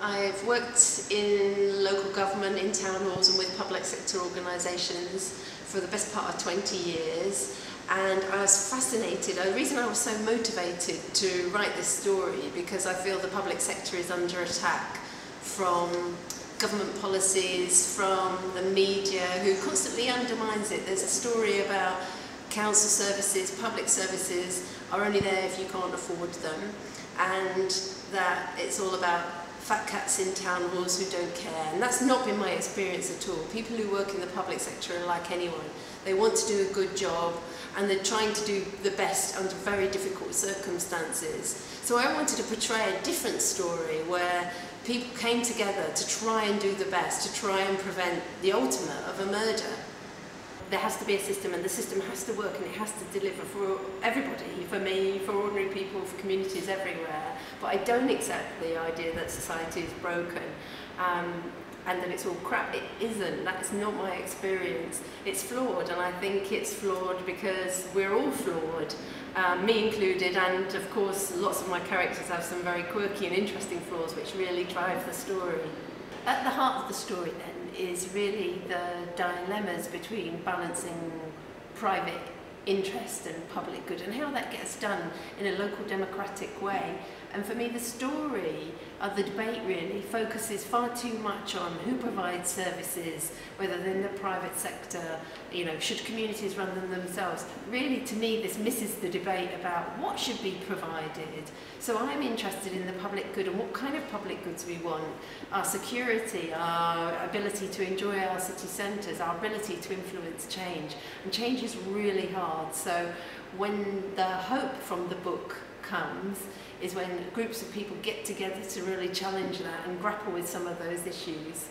I've worked in local government, in town halls and with public sector organisations for the best part of 20 years, and I was fascinated. The reason I was so motivated to write this story, because I feel the public sector is under attack from government policies, from the media who constantly undermines it. There's a story about council services, public services are only there if you can't afford them, and that it's all about fat cats in town halls who don't care. And that's not been my experience at all. People who work in the public sector are like anyone. They want to do a good job and they're trying to do the best under very difficult circumstances. So I wanted to portray a different story where people came together to try and do the best, to try and prevent the ultimate of a murder. There has to be a system, and the system has to work, and it has to deliver for everybody, for me, for ordinary people, for communities everywhere. But I don't accept the idea that society is broken and that it's all crap. It isn't. That's not my experience. It's flawed, and I think it's flawed because we're all flawed, me included, and of course lots of my characters have some very quirky and interesting flaws which really drive the story. At the heart of the story then is really the dilemmas between balancing private interest and public good, and how that gets done in a local democratic way. And for me, the story of the debate really focuses far too much on who provides services, whether they're in the private sector, you know, should communities run them themselves. Really, to me, this misses the debate about what should be provided. So I'm interested in the public good and what kind of public goods we want. Our security, our ability to enjoy our city centres, our ability to influence change. And change is really hard. So when the hope from the book comes is when groups of people get together to really challenge that and grapple with some of those issues.